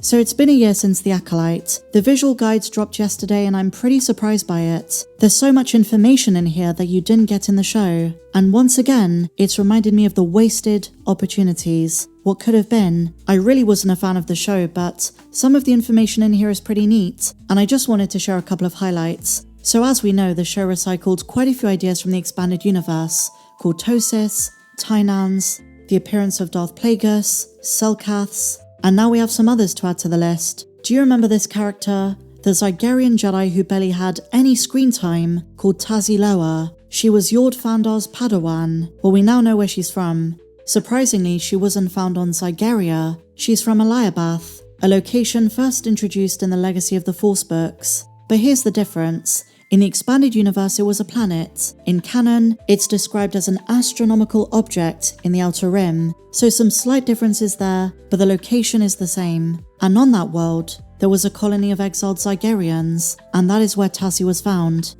So it's been a year since The Acolyte. The visual guides dropped yesterday and I'm pretty surprised by it. There's so much information in here that you didn't get in the show. And once again, it's reminded me of the wasted opportunities. What could have been. I really wasn't a fan of the show, but some of the information in here is pretty neat, and I just wanted to share a couple of highlights. So as we know, the show recycled quite a few ideas from the expanded universe, called Tosis, Tynans, the appearance of Darth Plagueis, Selkaths, and now we have some others to add to the list. Do you remember this character? The Zygerian Jedi who barely had any screen time, called Tazi Loa. She was Yord Fandar's Padawan. Well, we now know where she's from. Surprisingly, she wasn't found on Zygeria. She's from Eliabath, a location first introduced in the Legacy of the Force books. But here's the difference. In the expanded universe, it was a planet. In canon, it's described as an astronomical object in the Outer Rim, so some slight differences there, but the location is the same. And on that world, there was a colony of exiled Zygerians, and that is where Tazi was found.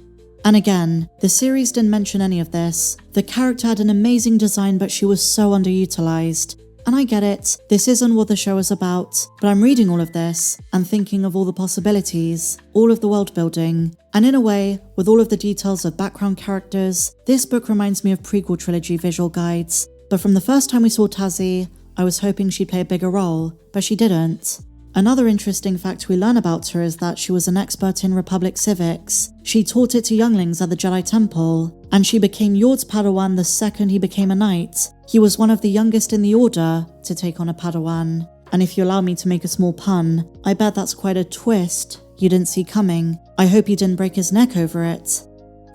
And again, the series didn't mention any of this. The character had an amazing design, but she was so underutilized. And I get it, this isn't what the show is about, but I'm reading all of this and thinking of all the possibilities, all of the world building, and in a way, with all of the details of background characters, this book reminds me of prequel trilogy visual guides. But from the first time we saw Tazi, I was hoping she'd play a bigger role, but she didn't. Another interesting fact we learn about her is that she was an expert in Republic civics. She taught it to younglings at the Jedi Temple, and she became Yord's Padawan the second he became a knight. He was one of the youngest in the Order to take on a Padawan. And if you allow me to make a small pun, I bet that's quite a twist you didn't see coming. I hope he didn't break his neck over it.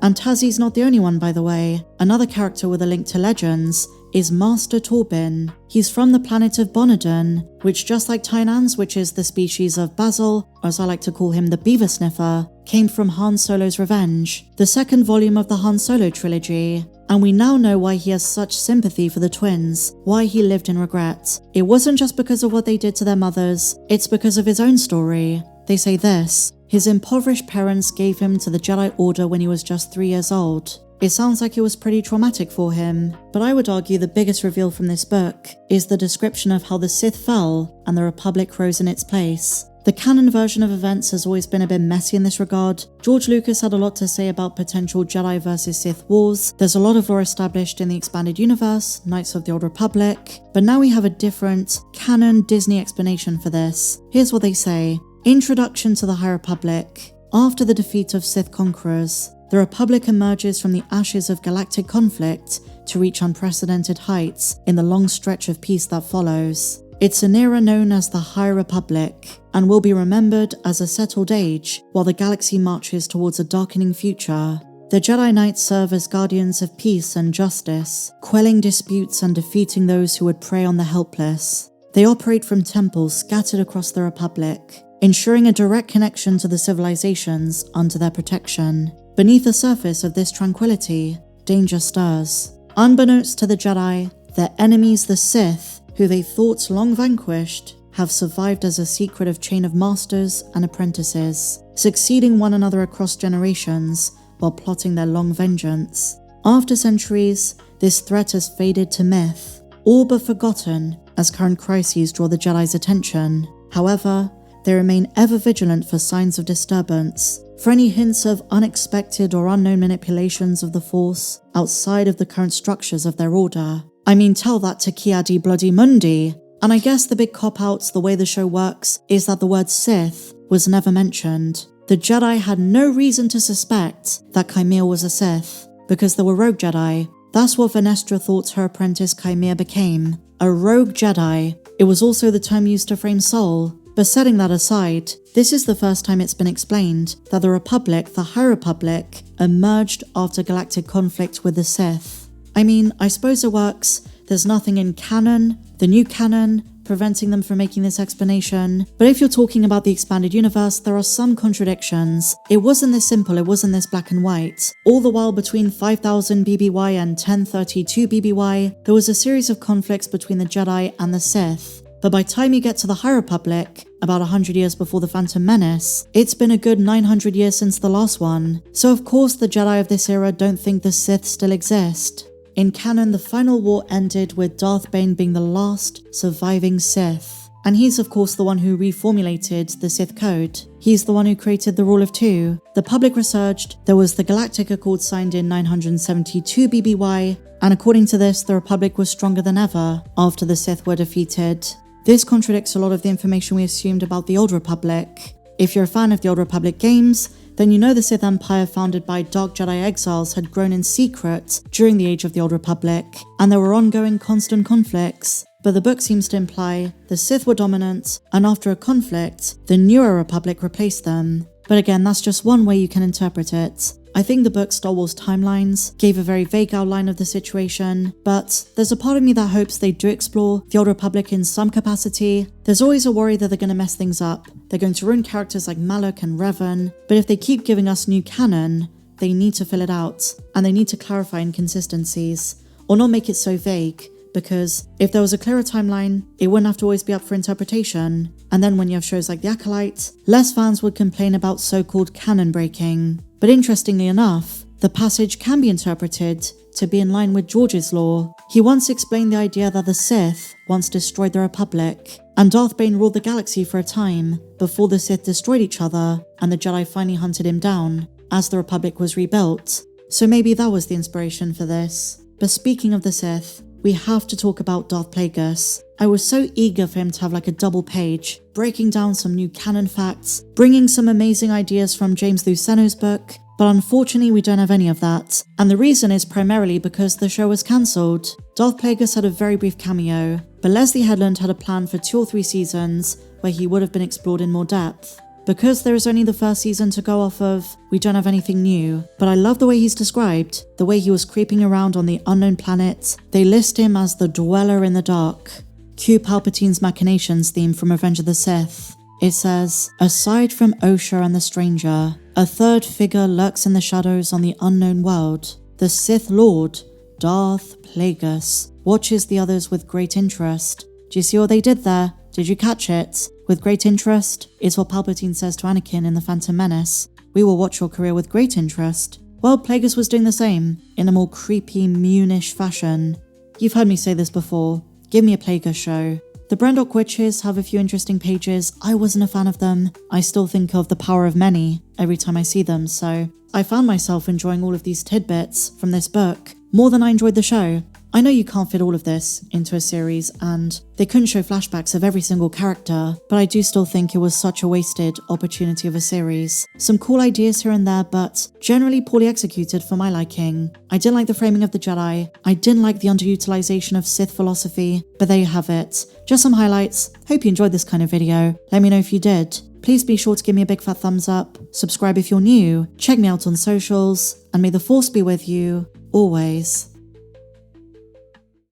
And Tazi's not the only one, by the way. Another character with a link to legends is Master Torbin. He's from the planet of Bonadon, which just like Tynans, which is the species of Basil, or as I like to call him, the Beaver Sniffer, came from Han Solo's Revenge, the second volume of the Han Solo trilogy. And we now know why he has such sympathy for the twins, why he lived in regret. It wasn't just because of what they did to their mothers, it's because of his own story. They say this: his impoverished parents gave him to the Jedi Order when he was just 3 years old. It sounds like it was pretty traumatic for him, but I would argue the biggest reveal from this book is the description of how the Sith fell and the Republic rose in its place. The canon version of events has always been a bit messy in this regard. George Lucas had a lot to say about potential Jedi versus Sith wars. There's a lot of lore established in the expanded universe, Knights of the Old Republic, but now we have a different, canon Disney explanation for this. Here's what they say. Introduction to the High Republic. After the defeat of Sith conquerors, the Republic emerges from the ashes of galactic conflict to reach unprecedented heights in the long stretch of peace that follows. It's an era known as the High Republic, and will be remembered as a settled age while the galaxy marches towards a darkening future. The Jedi Knights serve as guardians of peace and justice, quelling disputes and defeating those who would prey on the helpless. They operate from temples scattered across the Republic, ensuring a direct connection to the civilizations under their protection. Beneath the surface of this tranquility, danger stirs. Unbeknownst to the Jedi, their enemies the Sith, who they thought long vanquished, have survived as a secretive chain of masters and apprentices, succeeding one another across generations while plotting their long vengeance. After centuries, this threat has faded to myth, all but forgotten as current crises draw the Jedi's attention. However, they remain ever vigilant for signs of disturbance, for any hints of unexpected or unknown manipulations of the Force outside of the current structures of their order. I mean, tell that to Ki-Adi Bloody Mundi. And I guess the big cop-out, the way the show works, is that the word Sith was never mentioned. The Jedi had no reason to suspect that Chimere was a Sith, because there were rogue Jedi. That's what Venestra thought her apprentice Chimere became, a rogue Jedi. It was also the term used to frame Sol. But setting that aside, this is the first time it's been explained that the Republic, the High Republic, emerged after galactic conflict with the Sith. I mean, I suppose it works. There's nothing in canon, the new canon, preventing them from making this explanation. But if you're talking about the expanded universe, there are some contradictions. It wasn't this simple, it wasn't this black and white. All the while between 5000 BBY and 1032 BBY, there was a series of conflicts between the Jedi and the Sith. But by the time you get to the High Republic, about 100 years before the Phantom Menace, it's been a good 900 years since the last one. So of course the Jedi of this era don't think the Sith still exist. In canon, the final war ended with Darth Bane being the last surviving Sith. and he's of course the one who reformulated the Sith Code. He's the one who created the Rule of Two. The public researched, there was the Galactic Accord signed in 972 BBY, and according to this, the Republic was stronger than ever after the Sith were defeated. This contradicts a lot of the information we assumed about the Old Republic. If you're a fan of the Old Republic games, then you know the Sith Empire founded by Dark Jedi exiles had grown in secret during the age of the Old Republic, and there were ongoing constant conflicts. But the book seems to imply the Sith were dominant, and after a conflict, the newer Republic replaced them. But again, that's just one way you can interpret it. I think the book's Star Wars timelines gave a very vague outline of the situation, but there's a part of me that hopes they do explore the Old Republic in some capacity. There's always a worry that they're going to mess things up. They're going to ruin characters like Malak and Revan, but if they keep giving us new canon, they need to fill it out, and they need to clarify inconsistencies, or not make it so vague, because if there was a clearer timeline, it wouldn't have to always be up for interpretation, and then when you have shows like The Acolyte, less fans would complain about so-called canon breaking. But interestingly enough, the passage can be interpreted to be in line with George's law. He once explained the idea that the Sith once destroyed the Republic, and Darth Bane ruled the galaxy for a time before the Sith destroyed each other and the Jedi finally hunted him down as the Republic was rebuilt. So maybe that was the inspiration for this. But speaking of the Sith, we have to talk about Darth Plagueis. I was so eager for him to have like a double page, breaking down some new canon facts, bringing some amazing ideas from James Luceno's book, but unfortunately we don't have any of that. And the reason is primarily because the show was cancelled. Darth Plagueis had a very brief cameo, but Leslie Headland had a plan for 2 or 3 seasons where he would have been explored in more depth. Because there is only the first season to go off of, we don't have anything new, but I love the way he's described, the way he was creeping around on the unknown planet. They list him as the Dweller in the Dark. Cue Palpatine's Machinations theme from Revenge of the Sith. It says, aside from Osha and the Stranger, a third figure lurks in the shadows on the unknown world. The Sith Lord, Darth Plagueis, watches the others with great interest. Do you see what they did there? Did you catch it? With great interest is what Palpatine says to Anakin in The Phantom Menace. We will watch your career with great interest. Well, Plagueis was doing the same, in a more creepy, Moonish fashion. You've heard me say this before. Give me a Plagueis show. The Brendok Witches have a few interesting pages. I wasn't a fan of them. I still think of The Power of Many every time I see them, so I found myself enjoying all of these tidbits from this book more than I enjoyed the show. I know you can't fit all of this into a series, and they couldn't show flashbacks of every single character, but I do still think it was such a wasted opportunity of a series. Some cool ideas here and there, but generally poorly executed for my liking. I didn't like the framing of the Jedi, I didn't like the underutilization of Sith philosophy, but there you have it. Just some highlights. Hope you enjoyed this kind of video. Let me know if you did. Please be sure to give me a big fat thumbs up, subscribe if you're new, check me out on socials, and may the Force be with you, always.